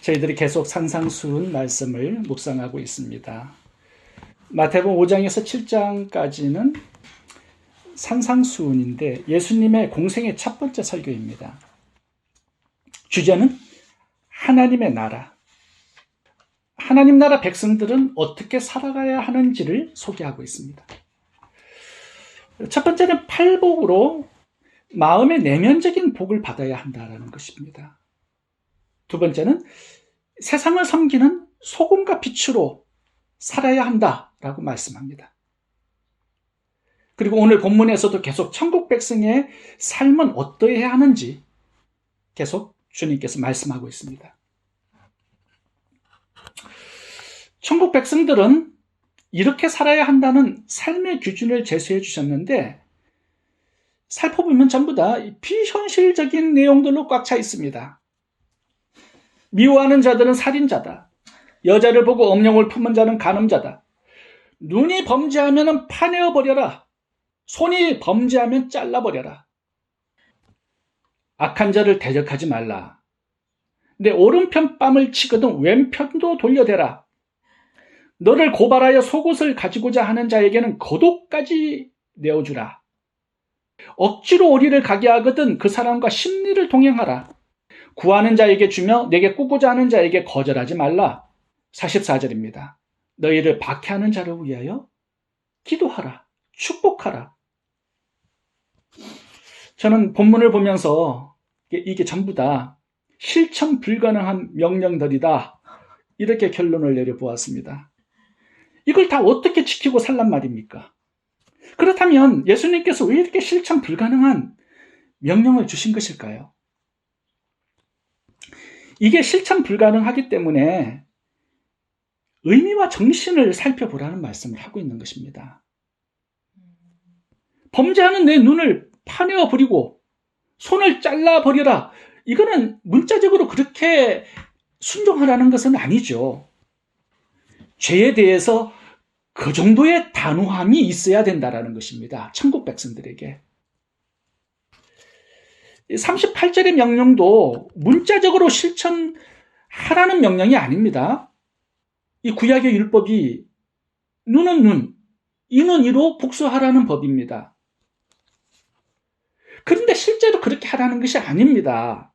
저희들이 계속 산상수훈 말씀을 묵상하고 있습니다. 마태복음 5장에서 7장까지는 산상수훈인데 예수님의 공생의 첫 번째 설교입니다. 주제는 하나님의 나라. 하나님 나라 백성들은 어떻게 살아가야 하는지를 소개하고 있습니다. 첫 번째는 팔복으로 마음의 내면적인 복을 받아야 한다는 것입니다. 두 번째는 세상을 섬기는 소금과 빛으로 살아야 한다라고 말씀합니다. 그리고 오늘 본문에서도 계속 천국 백성의 삶은 어떠해야 하는지 계속 주님께서 말씀하고 있습니다. 천국 백성들은 이렇게 살아야 한다는 삶의 기준을 제시해 주셨는데 살펴보면 전부 다 비현실적인 내용들로 꽉 차 있습니다. 미워하는 자들은 살인자다. 여자를 보고 엄령을 품은 자는 간음자다. 눈이 범죄하면 파내어 버려라. 손이 범죄하면 잘라버려라. 악한 자를 대적하지 말라. 내 오른편 뺨을 치거든 왼편도 돌려대라. 너를 고발하여 속옷을 가지고자 하는 자에게는 겉옷까지 내어주라. 억지로 오리를 가게 하거든 그 사람과 심리를 동행하라. 구하는 자에게 주며 내게 꾸고자 하는 자에게 거절하지 말라. 44절입니다. 너희를 박해하는 자를 위하여 기도하라. 축복하라. 저는 본문을 보면서 이게 전부 다 실천 불가능한 명령들이다. 이렇게 결론을 내려보았습니다. 이걸 다 어떻게 지키고 살란 말입니까? 그렇다면 예수님께서 왜 이렇게 실천 불가능한 명령을 주신 것일까요? 이게 실천 불가능하기 때문에 의미와 정신을 살펴보라는 말씀을 하고 있는 것입니다. 범죄하는 내 눈을 파내어 버리고 손을 잘라 버려라. 이거는 문자적으로 그렇게 순종하라는 것은 아니죠. 죄에 대해서 그 정도의 단호함이 있어야 된다는 것입니다. 천국 백성들에게. 38절의 명령도 문자적으로 실천하라는 명령이 아닙니다. 이 구약의 율법이 눈은 눈, 이는 이로 복수하라는 법입니다. 그런데 실제로 그렇게 하라는 것이 아닙니다.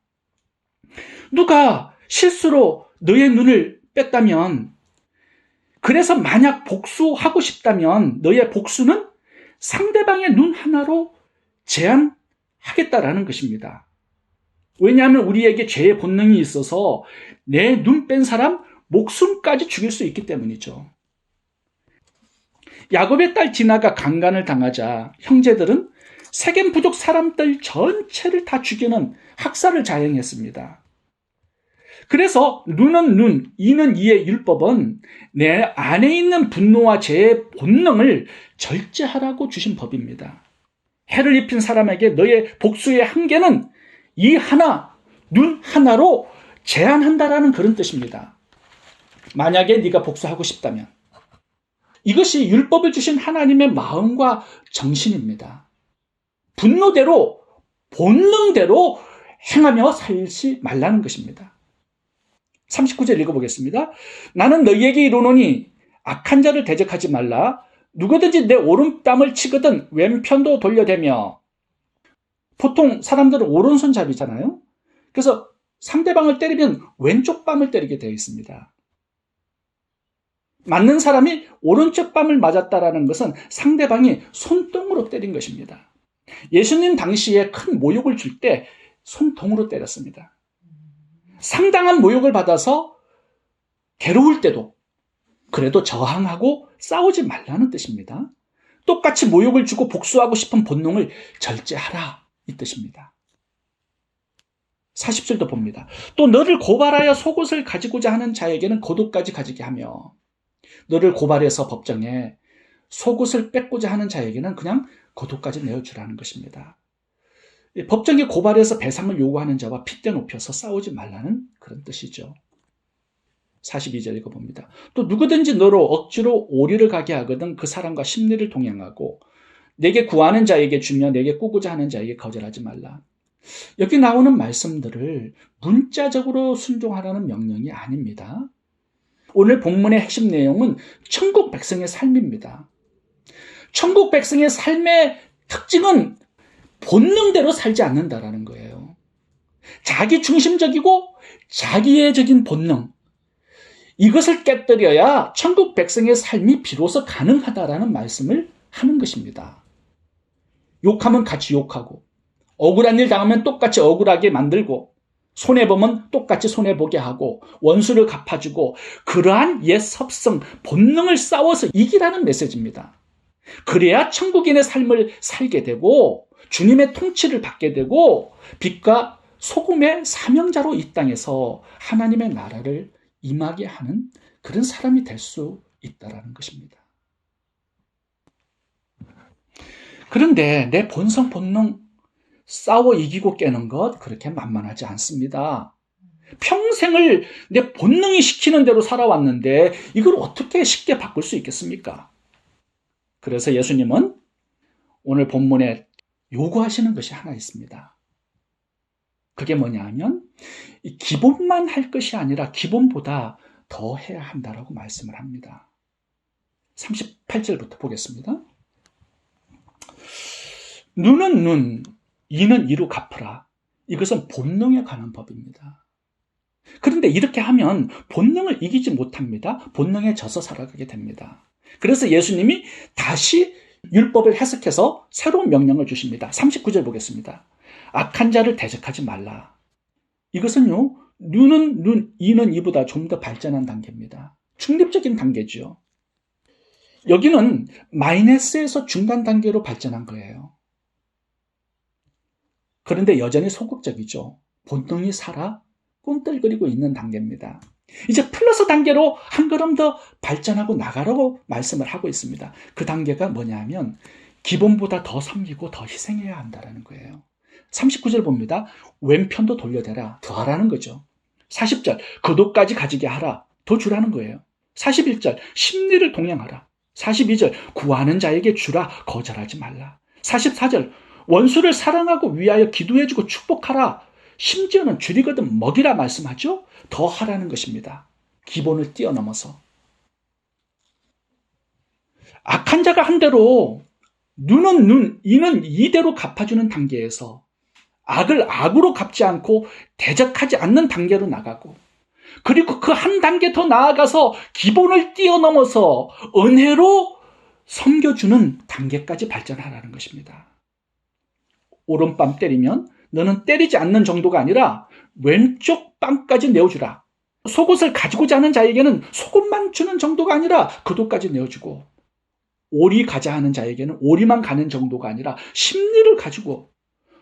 누가 실수로 너의 눈을 뺐다면, 그래서 만약 복수하고 싶다면 너의 복수는 상대방의 눈 하나로 제한하겠다라는 것입니다. 왜냐하면 우리에게 죄의 본능이 있어서 내 눈 뺀 사람 목숨까지 죽일 수 있기 때문이죠. 야곱의 딸 디나가 강간을 당하자 형제들은 세겜 부족 사람들 전체를 다 죽이는 학살을 자행했습니다. 그래서 눈은 눈, 이는 이의 율법은 내 안에 있는 분노와 죄의 본능을 절제하라고 주신 법입니다. 해를 입힌 사람에게 너의 복수의 한계는 이 하나, 눈 하나로 제한한다라는 그런 뜻입니다. 만약에 네가 복수하고 싶다면. 이것이 율법을 주신 하나님의 마음과 정신입니다. 분노대로, 본능대로 행하며 살지 말라는 것입니다. 39절 읽어보겠습니다. 나는 너희에게 이르노니 악한 자를 대적하지 말라. 누구든지 내 오른뺨을 치거든 왼편도 돌려대며. 보통 사람들은 오른손잡이잖아요. 그래서 상대방을 때리면 왼쪽 뺨을 때리게 되어 있습니다. 맞는 사람이 오른쪽 뺨을 맞았다라는 것은 상대방이 손등으로 때린 것입니다. 예수님 당시에 큰 모욕을 줄 때 손등으로 때렸습니다. 상당한 모욕을 받아서 괴로울 때도 그래도 저항하고 싸우지 말라는 뜻입니다. 똑같이 모욕을 주고 복수하고 싶은 본능을 절제하라 이 뜻입니다. 40절도 봅니다. 또 너를 고발하여 속옷을 가지고자 하는 자에게는 겉옷까지 가지게 하며, 너를 고발해서 법정에 속옷을 뺏고자 하는 자에게는 그냥 겉옷까지 내어주라는 것입니다. 법정에 고발해서 배상을 요구하는 자와 핏대 높여서 싸우지 말라는 그런 뜻이죠. 42절 읽어봅니다. 또 누구든지 너로 억지로 오리를 가게 하거든 그 사람과 심리를 동행하고 내게 구하는 자에게 주며 내게 꾸고자 하는 자에게 거절하지 말라. 여기 나오는 말씀들을 문자적으로 순종하라는 명령이 아닙니다. 오늘 본문의 핵심 내용은 천국 백성의 삶입니다. 천국 백성의 삶의 특징은 본능대로 살지 않는다라는 거예요. 자기 중심적이고 자기애적인 본능, 이것을 깨뜨려야 천국 백성의 삶이 비로소 가능하다라는 말씀을 하는 것입니다. 욕하면 같이 욕하고, 억울한 일 당하면 똑같이 억울하게 만들고, 손해보면 똑같이 손해보게 하고, 원수를 갚아주고, 그러한 옛 섭성, 본능을 싸워서 이기라는 메시지입니다. 그래야 천국인의 삶을 살게 되고 주님의 통치를 받게 되고 빛과 소금의 사명자로 이 땅에서 하나님의 나라를 임하게 하는 그런 사람이 될 수 있다는 것입니다. 그런데 내 본성 본능 싸워 이기고 깨는 것 그렇게 만만하지 않습니다. 평생을 내 본능이 시키는 대로 살아왔는데 이걸 어떻게 쉽게 바꿀 수 있겠습니까? 그래서 예수님은 오늘 본문에 요구하시는 것이 하나 있습니다. 그게 뭐냐 하면 기본만 할 것이 아니라 기본보다 더 해야 한다라고 말씀을 합니다. 38절부터 보겠습니다. 눈은 눈, 이는 이로 갚으라. 이것은 본능에 관한 법입니다. 그런데 이렇게 하면 본능을 이기지 못합니다. 본능에 져서 살아가게 됩니다. 그래서 예수님이 다시 율법을 해석해서 새로운 명령을 주십니다. 39절 보겠습니다. 악한 자를 대적하지 말라. 이것은요, 눈은 눈, 이는 이보다 좀 더 발전한 단계입니다. 중립적인 단계죠. 여기는 마이너스에서 중간 단계로 발전한 거예요. 그런데 여전히 소극적이죠. 본능이 살아 꿈틀거리고 있는 단계입니다. 이제 플러스 단계로 한 걸음 더 발전하고 나가라고 말씀을 하고 있습니다. 그 단계가 뭐냐 하면 기본보다 더 섬기고 더 희생해야 한다는 거예요. 39절 봅니다. 왼편도 돌려대라. 더 하라는 거죠. 40절 거독까지 가지게 하라. 더 주라는 거예요. 41절 심리를 동행하라. 42절 구하는 자에게 주라. 거절하지 말라. 44절 원수를 사랑하고 위하여 기도해주고 축복하라. 심지어는 줄이거든 먹이라 말씀하죠. 더 하라는 것입니다. 기본을 뛰어넘어서. 악한 자가 한 대로 눈은 눈, 이는 이대로 갚아주는 단계에서 악을 악으로 갚지 않고 대적하지 않는 단계로 나가고, 그리고 그 한 단계 더 나아가서 기본을 뛰어넘어서 은혜로 섬겨주는 단계까지 발전하라는 것입니다. 오른뺨 때리면 너는 때리지 않는 정도가 아니라 왼쪽 뺨까지 내어주라. 속옷을 가지고자 하는 자에게는 속옷만 주는 정도가 아니라 그도까지 내어주고, 오리 가자 하는 자에게는 오리만 가는 정도가 아니라 심리를 가지고,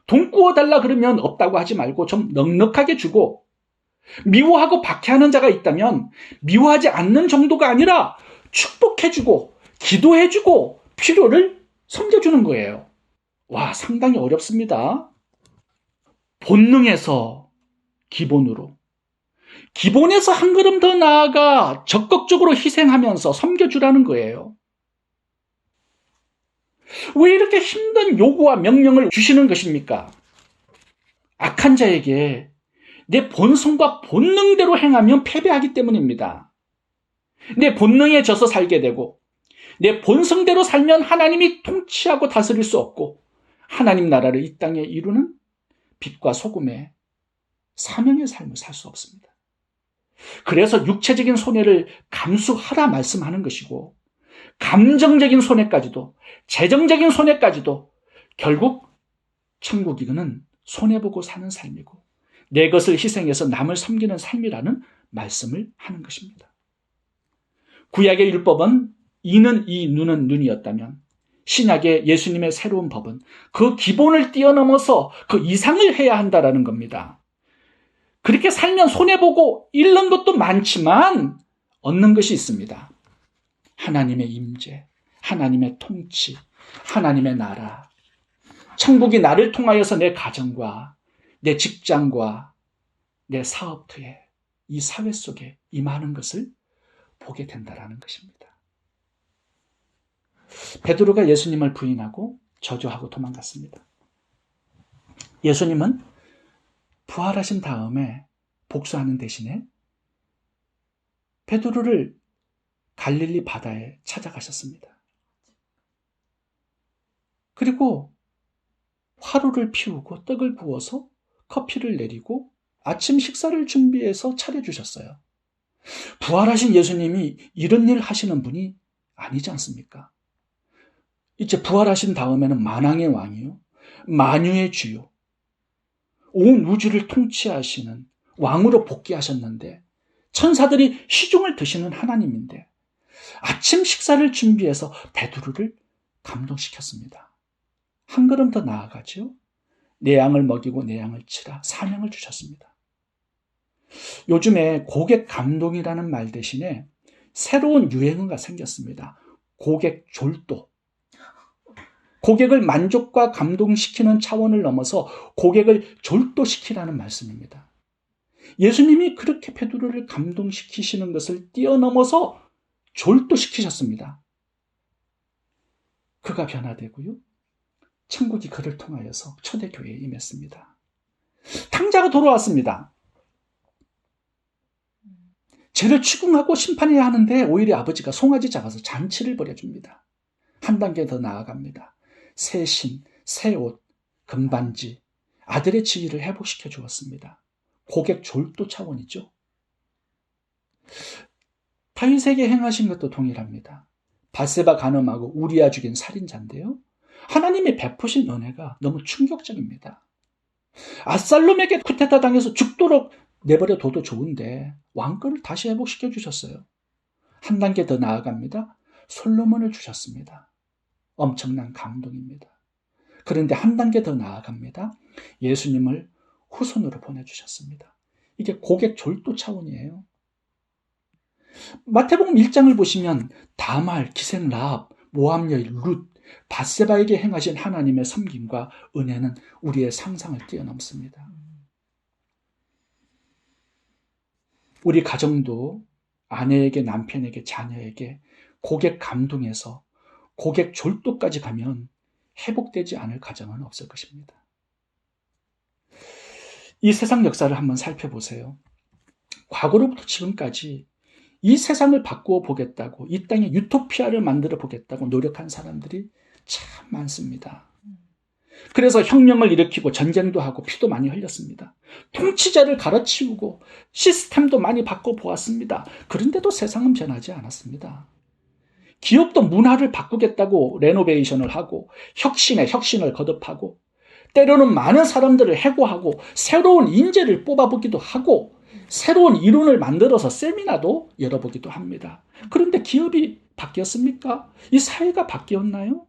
돈 구워달라 그러면 없다고 하지 말고 좀 넉넉하게 주고, 미워하고 박해하는 자가 있다면 미워하지 않는 정도가 아니라 축복해주고 기도해주고 필요를 섬겨주는 거예요. 와, 상당히 어렵습니다. 본능에서 기본으로, 기본에서 한 걸음 더 나아가 적극적으로 희생하면서 섬겨주라는 거예요. 왜 이렇게 힘든 요구와 명령을 주시는 것입니까? 악한 자에게 내 본성과 본능대로 행하면 패배하기 때문입니다. 내 본능에 져서 살게 되고 내 본성대로 살면 하나님이 통치하고 다스릴 수 없고 하나님 나라를 이 땅에 이루는 빛과 소금의 사명의 삶을 살 수 없습니다. 그래서 육체적인 손해를 감수하라 말씀하는 것이고, 감정적인 손해까지도, 재정적인 손해까지도 결국 천국 이거는 손해보고 사는 삶이고 내 것을 희생해서 남을 섬기는 삶이라는 말씀을 하는 것입니다. 구약의 율법은 이는 이, 눈은 눈이었다면 신약의 예수님의 새로운 법은 그 기본을 뛰어넘어서 그 이상을 해야 한다는 겁니다. 그렇게 살면 손해보고 잃는 것도 많지만 얻는 것이 있습니다. 하나님의 임재, 하나님의 통치, 하나님의 나라, 천국이 나를 통하여서 내 가정과 내 직장과 내 사업터에, 이 사회 속에 임하는 것을 보게 된다는 것입니다. 베드로가 예수님을 부인하고 저주하고 도망갔습니다. 예수님은 부활하신 다음에 복수하는 대신에 베드로를 갈릴리 바다에 찾아가셨습니다. 그리고 화로를 피우고 떡을 구워서 커피를 내리고 아침 식사를 준비해서 차려주셨어요. 부활하신 예수님이 이런 일 하시는 분이 아니지 않습니까? 이제 부활하신 다음에는 만왕의 왕이요, 만유의 주요, 온 우주를 통치하시는 왕으로 복귀하셨는데, 천사들이 시중을 드시는 하나님인데 아침 식사를 준비해서 베드로를 감동시켰습니다. 한 걸음 더 나아가죠. 내 양을 먹이고 내 양을 치라 사명을 주셨습니다. 요즘에 고객 감동이라는 말 대신에 새로운 유행어가 생겼습니다. 고객 졸도. 고객을 만족과 감동시키는 차원을 넘어서 고객을 졸도시키라는 말씀입니다. 예수님이 그렇게 베드로를 감동시키시는 것을 뛰어넘어서 졸도시키셨습니다. 그가 변화되고요, 천국이 그를 통하여서 초대교회에 임했습니다. 탕자가 돌아왔습니다. 죄를 추궁하고 심판해야 하는데 오히려 아버지가 송아지 잡아서 잔치를 벌여줍니다. 한 단계 더 나아갑니다. 새 신, 새 옷, 금반지, 아들의 지위를 회복시켜 주었습니다. 고객 졸도 차원이죠. 다윗에게 행하신 것도 동일합니다. 밧세바 간음하고 우리아 죽인 살인자인데요, 하나님이 베푸신 은혜가 너무 충격적입니다. 압살롬에게 쿠데타 당해서 죽도록 내버려 둬도 좋은데 왕권을 다시 회복시켜 주셨어요. 한 단계 더 나아갑니다. 솔로몬을 주셨습니다. 엄청난 감동입니다. 그런데 한 단계 더 나아갑니다. 예수님을 후손으로 보내주셨습니다. 이게 고객 졸도 차원이에요. 마태복음 1장을 보시면 다말, 기생 라합, 모압 여인 룻, 밧세바에게 행하신 하나님의 섬김과 은혜는 우리의 상상을 뛰어넘습니다. 우리 가정도 아내에게, 남편에게, 자녀에게 고객 감동에서 고객 졸도까지 가면 회복되지 않을 가정은 없을 것입니다. 이 세상 역사를 한번 살펴보세요. 과거로부터 지금까지 이 세상을 바꾸어 보겠다고, 이 땅에 유토피아를 만들어 보겠다고 노력한 사람들이 참 많습니다. 그래서 혁명을 일으키고 전쟁도 하고 피도 많이 흘렸습니다. 통치자를 갈아치우고 시스템도 많이 바꿔보았습니다. 그런데도 세상은 변하지 않았습니다. 기업도 문화를 바꾸겠다고 레노베이션을 하고 혁신에 혁신을 거듭하고 때로는 많은 사람들을 해고하고 새로운 인재를 뽑아보기도 하고 새로운 이론을 만들어서 세미나도 열어보기도 합니다. 그런데 기업이 바뀌었습니까? 이 사회가 바뀌었나요?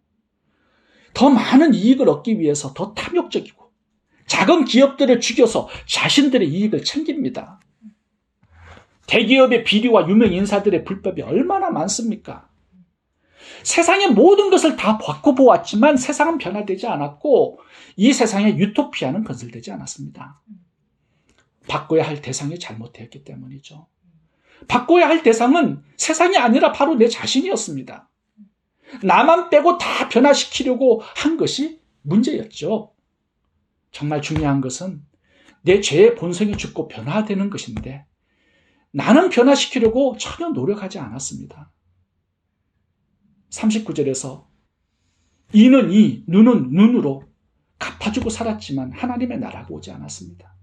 더 많은 이익을 얻기 위해서 더 탐욕적이고 작은 기업들을 죽여서 자신들의 이익을 챙깁니다. 대기업의 비리와 유명 인사들의 불법이 얼마나 많습니까? 세상의 모든 것을 다 바꿔보았지만 세상은 변화되지 않았고 이 세상의 유토피아는 건설되지 않았습니다. 바꿔야 할 대상이 잘못되었기 때문이죠. 바꿔야 할 대상은 세상이 아니라 바로 내 자신이었습니다. 나만 빼고 다 변화시키려고 한 것이 문제였죠. 정말 중요한 것은 내 죄의 본성이 죽고 변화되는 것인데 나는 변화시키려고 전혀 노력하지 않았습니다. 39절에서 이는 이, 눈은 눈으로 갚아주고 살았지만 하나님의 나라가 오지 않았습니다.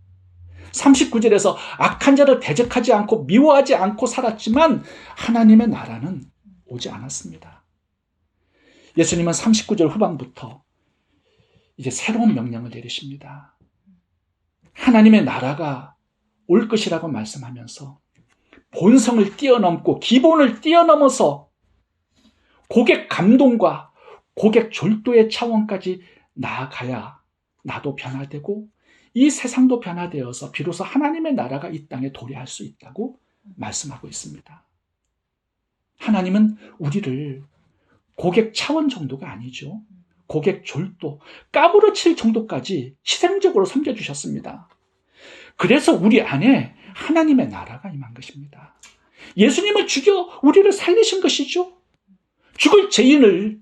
39절에서 악한 자를 대적하지 않고 미워하지 않고 살았지만 하나님의 나라는 오지 않았습니다. 예수님은 39절 후반부터 이제 새로운 명령을 내리십니다. 하나님의 나라가 올 것이라고 말씀하면서 본성을 뛰어넘고 기본을 뛰어넘어서 고객 감동과 고객 졸도의 차원까지 나아가야 나도 변화되고 이 세상도 변화되어서 비로소 하나님의 나라가 이 땅에 도래할 수 있다고 말씀하고 있습니다. 하나님은 우리를 고객 차원 정도가 아니죠. 고객 졸도, 까무러칠 정도까지 희생적으로 섬겨주셨습니다. 그래서 우리 안에 하나님의 나라가 임한 것입니다. 예수님을 죽여 우리를 살리신 것이죠. 죽을 죄인을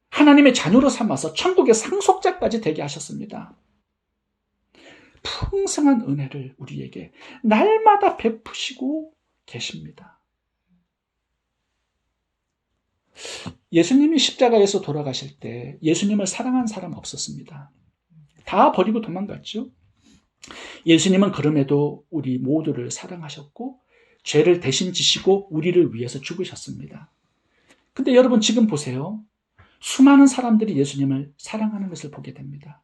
하나님의 자녀로 삼아서 천국의 상속자까지 되게 하셨습니다. 풍성한 은혜를 우리에게 날마다 베푸시고 계십니다. 예수님이 십자가에서 돌아가실 때 예수님을 사랑한 사람 없었습니다. 다 버리고 도망갔죠. 예수님은 그럼에도 우리 모두를 사랑하셨고 죄를 대신 지시고 우리를 위해서 죽으셨습니다. 근데 여러분 지금 보세요. 수많은 사람들이 예수님을 사랑하는 것을 보게 됩니다.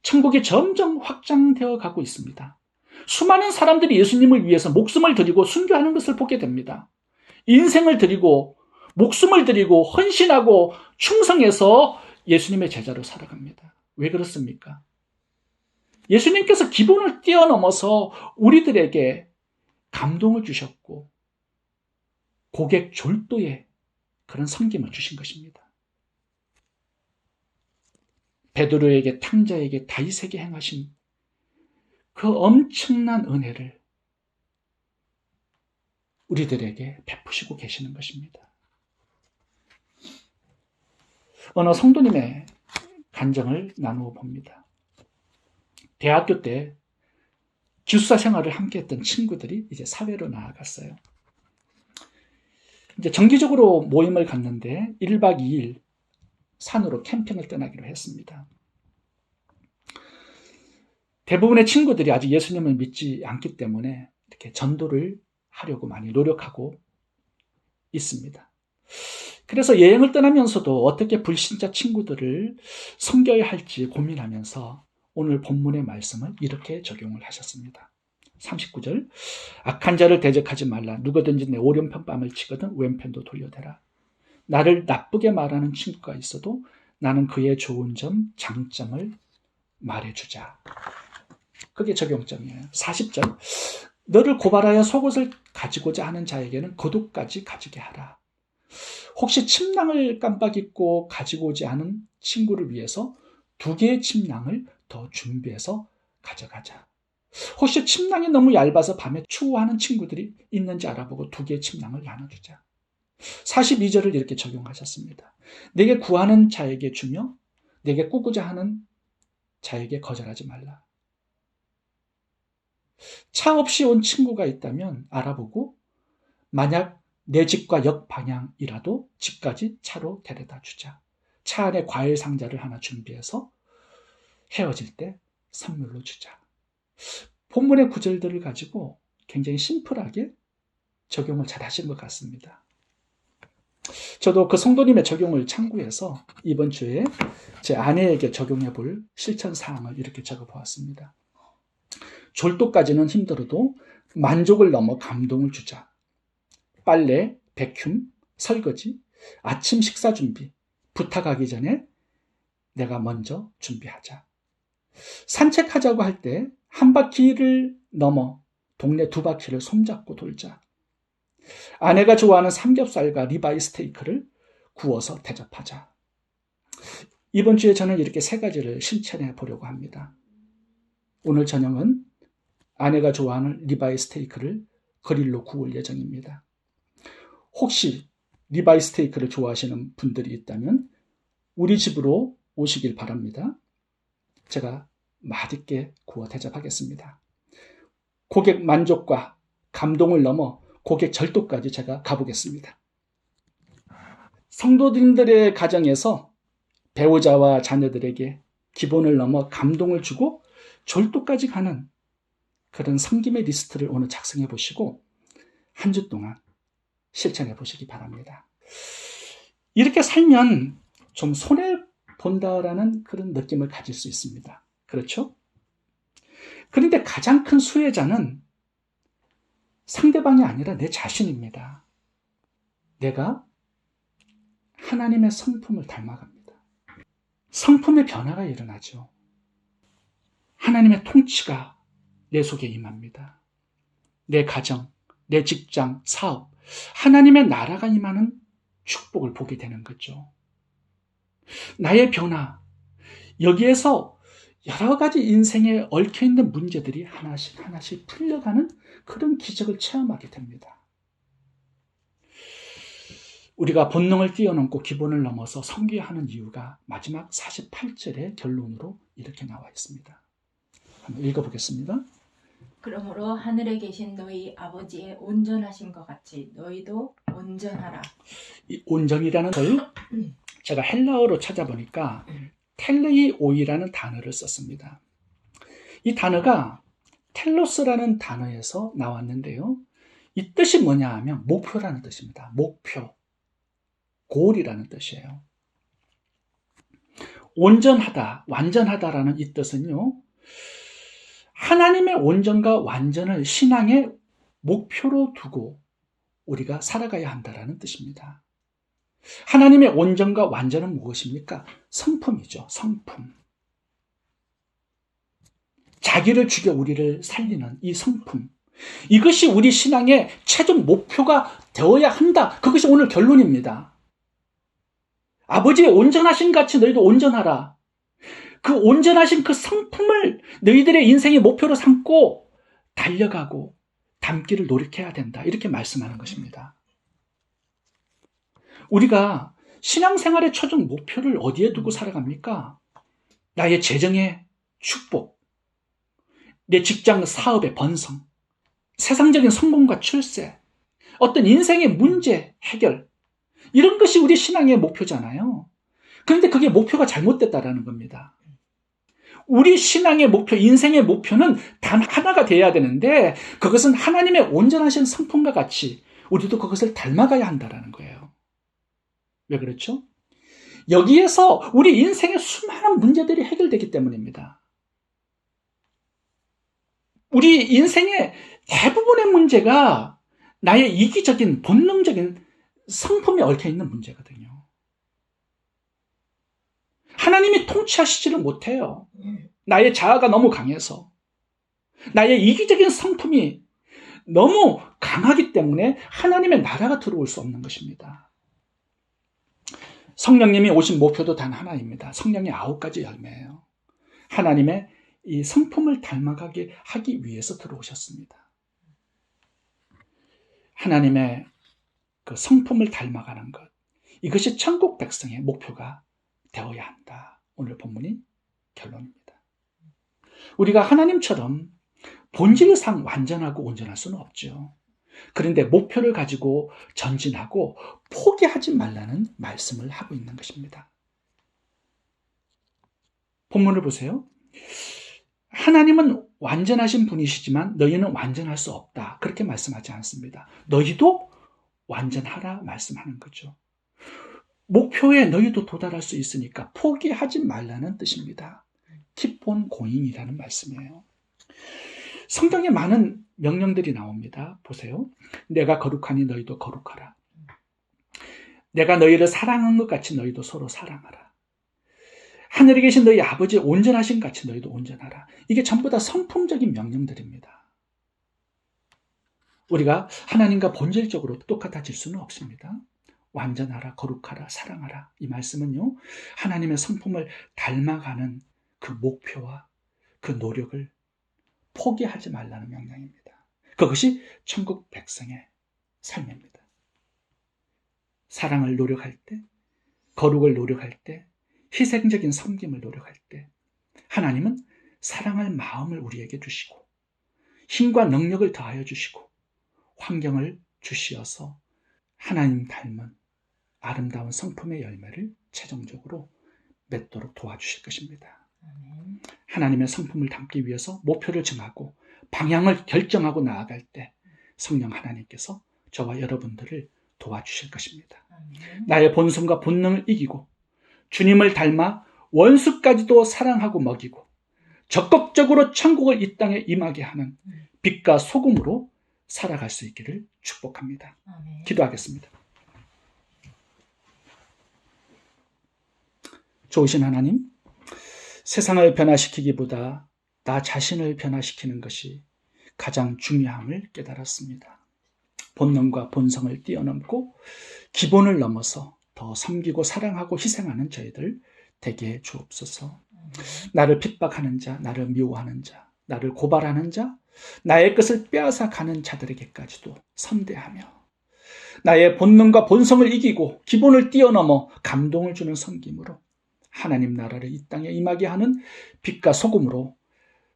천국이 점점 확장되어 가고 있습니다. 수많은 사람들이 예수님을 위해서 목숨을 드리고 순교하는 것을 보게 됩니다. 인생을 드리고 목숨을 드리고 헌신하고 충성해서 예수님의 제자로 살아갑니다. 왜 그렇습니까? 예수님께서 기본을 뛰어넘어서 우리들에게 감동을 주셨고 고객 졸도의 그런 섬김을 주신 것입니다. 베드로에게, 탕자에게, 다윗에게 행하신 그 엄청난 은혜를 우리들에게 베푸시고 계시는 것입니다. 어느 성도님의 간증을 나누어 봅니다. 대학교 때 기숙사 생활을 함께 했던 친구들이 이제 사회로 나아갔어요. 이제 정기적으로 모임을 갖는데 1박 2일 산으로 캠핑을 떠나기로 했습니다. 대부분의 친구들이 아직 예수님을 믿지 않기 때문에 이렇게 전도를 하려고 많이 노력하고 있습니다. 그래서 여행을 떠나면서도 어떻게 불신자 친구들을 섬겨야 할지 고민하면서 오늘 본문의 말씀을 이렇게 적용을 하셨습니다. 39절, 악한 자를 대적하지 말라. 누구든지 내 오른편 뺨을 치거든 왼편도 돌려대라. 나를 나쁘게 말하는 친구가 있어도 나는 그의 좋은 점, 장점을 말해주자. 그게 적용점이에요. 40절, 너를 고발하여 속옷을 가지고자 하는 자에게는 겉옷까지 가지게 하라. 혹시 침낭을 깜빡 잊고 가지고 오지 않은 친구를 위해서 2개의 침낭을 더 준비해서 가져가자. 혹시 침낭이 너무 얇아서 밤에 추워하는 친구들이 있는지 알아보고 2개의 침낭을 나눠주자. 42절을 이렇게 적용하셨습니다. 내게 구하는 자에게 주며 내게 꾸고자 하는 자에게 거절하지 말라. 차 없이 온 친구가 있다면 알아보고 만약 내 집과 역방향이라도 집까지 차로 데려다 주자. 차 안에 과일 상자를 하나 준비해서 헤어질 때 선물로 주자. 본문의 구절들을 가지고 굉장히 심플하게 적용을 잘 하신 것 같습니다. 저도 그 성도님의 적용을 참고해서 이번 주에 제 아내에게 적용해 볼 실천 사항을 이렇게 적어 보았습니다. 졸도까지는 힘들어도 만족을 넘어 감동을 주자. 빨래, 백큐, 설거지, 아침 식사 준비, 부탁하기 전에 내가 먼저 준비하자. 산책하자고 할 때 한 바퀴를 넘어 동네 2바퀴를 손잡고 돌자. 아내가 좋아하는 삼겹살과 리바이 스테이크를 구워서 대접하자. 이번 주에 저는 이렇게 3가지를 실천해 보려고 합니다. 오늘 저녁은 아내가 좋아하는 리바이 스테이크를 그릴로 구울 예정입니다. 혹시 리바이 스테이크를 좋아하시는 분들이 있다면 우리 집으로 오시길 바랍니다. 제가 맛있게 구워 대접하겠습니다. 고객 만족과 감동을 넘어 고객 절도까지 제가 가보겠습니다. 성도님들의 가정에서 배우자와 자녀들에게 기본을 넘어 감동을 주고 절도까지 가는 그런 섬김의 리스트를 오늘 작성해 보시고 한 주 동안 실천해 보시기 바랍니다. 이렇게 살면 좀 손해본다라는 그런 느낌을 가질 수 있습니다. 그렇죠? 그런데 가장 큰 수혜자는 상대방이 아니라 내 자신입니다. 내가 하나님의 성품을 닮아갑니다. 성품의 변화가 일어나죠. 하나님의 통치가 내 속에 임합니다. 내 가정, 내 직장, 사업, 하나님의 나라가 임하는 축복을 보게 되는 거죠. 나의 변화, 여기에서 여러 가지 인생에 얽혀있는 문제들이 하나씩 하나씩 풀려가는 그런 기적을 체험하게 됩니다. 우리가 본능을 뛰어넘고 기본을 넘어서 섬겨야 하는 이유가 마지막 48절의 결론으로 이렇게 나와 있습니다. 한번 읽어보겠습니다. 그러므로 하늘에 계신 너희 아버지의 온전하신 것 같이 너희도 온전하라. 이 온전이라는 걸 제가 헬라어로 찾아보니까 텔레이오이라는 단어를 썼습니다. 이 단어가 텔로스라는 단어에서 나왔는데요. 이 뜻이 뭐냐 하면 목표라는 뜻입니다. 목표, 골이라는 뜻이에요. 온전하다, 완전하다라는 이 뜻은요, 하나님의 온전과 완전을 신앙의 목표로 두고 우리가 살아가야 한다라는 뜻입니다. 하나님의 온전과 완전은 무엇입니까? 성품이죠. 성품. 자기를 죽여 우리를 살리는 이 성품. 이것이 우리 신앙의 최종 목표가 되어야 한다. 그것이 오늘 결론입니다. 아버지의 온전하신 같이 너희도 온전하라. 그 온전하신 그 성품을 너희들의 인생의 목표로 삼고 달려가고 닮기를 노력해야 된다. 이렇게 말씀하는 것입니다. 우리가 신앙생활의 최종 목표를 어디에 두고 살아갑니까? 나의 재정의 축복, 내 직장 사업의 번성, 세상적인 성공과 출세, 어떤 인생의 문제 해결, 이런 것이 우리 신앙의 목표잖아요. 그런데 그게 목표가 잘못됐다라는 겁니다. 우리 신앙의 목표, 인생의 목표는 단 하나가 되어야 되는데 그것은 하나님의 온전하신 성품과 같이 우리도 그것을 닮아가야 한다는 거예요. 왜 그렇죠? 여기에서 우리 인생의 수많은 문제들이 해결되기 때문입니다. 우리 인생의 대부분의 문제가 나의 이기적인 본능적인 성품에 얽혀있는 문제거든요. 하나님이 통치하시지를 못해요. 나의 자아가 너무 강해서. 나의 이기적인 성품이 너무 강하기 때문에 하나님의 나라가 들어올 수 없는 것입니다. 성령님이 오신 목표도 단 하나입니다. 성령의 9가지 열매예요. 하나님의 이 성품을 닮아가게 하기 위해서 들어오셨습니다. 하나님의 그 성품을 닮아가는 것, 이것이 천국 백성의 목표가 되어야 한다. 오늘 본문이 결론입니다. 우리가 하나님처럼 본질상 완전하고 온전할 수는 없죠. 그런데 목표를 가지고 전진하고 포기하지 말라는 말씀을 하고 있는 것입니다. 본문을 보세요. 하나님은 완전하신 분이시지만 너희는 완전할 수 없다. 그렇게 말씀하지 않습니다. 너희도 완전하라 말씀하는 거죠. 목표에 너희도 도달할 수 있으니까 포기하지 말라는 뜻입니다. Keep on going이라는 말씀이에요. 성경에 많은 명령들이 나옵니다. 보세요. 내가 거룩하니 너희도 거룩하라. 내가 너희를 사랑한 것 같이 너희도 서로 사랑하라. 하늘에 계신 너희 아버지 온전하신 같이 너희도 온전하라. 이게 전부 다 성품적인 명령들입니다. 우리가 하나님과 본질적으로 똑같아질 수는 없습니다. 완전하라, 거룩하라, 사랑하라. 이 말씀은요, 하나님의 성품을 닮아가는 그 목표와 그 노력을 포기하지 말라는 명령입니다. 그것이 천국 백성의 삶입니다. 사랑을 노력할 때, 거룩을 노력할 때, 희생적인 섬김을 노력할 때 하나님은 사랑할 마음을 우리에게 주시고 힘과 능력을 더하여 주시고 환경을 주시어서 하나님 닮은 아름다운 성품의 열매를 최종적으로 맺도록 도와주실 것입니다. 하나님의 성품을 담기 위해서 목표를 정하고 방향을 결정하고 나아갈 때 성령 하나님께서 저와 여러분들을 도와주실 것입니다. 나의 본성과 본능을 이기고 주님을 닮아 원수까지도 사랑하고 먹이고 적극적으로 천국을 이 땅에 임하게 하는 빛과 소금으로 살아갈 수 있기를 축복합니다. 기도하겠습니다. 좋으신 하나님, 세상을 변화시키기보다 나 자신을 변화시키는 것이 가장 중요함을 깨달았습니다. 본능과 본성을 뛰어넘고 기본을 넘어서 더 섬기고 사랑하고 희생하는 저희들 되게 해 주옵소서. 나를 핍박하는 자, 나를 미워하는 자, 나를 고발하는 자, 나의 것을 빼앗아 가는 자들에게까지도 선대하며 나의 본능과 본성을 이기고 기본을 뛰어넘어 감동을 주는 섬김으로 하나님 나라를 이 땅에 임하게 하는 빛과 소금으로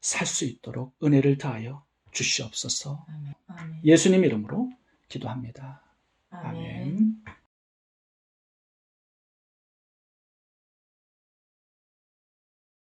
살 수 있도록 은혜를 더하여 주시옵소서. 아멘. 아멘. 예수님 이름으로 기도합니다. 아멘. 아멘.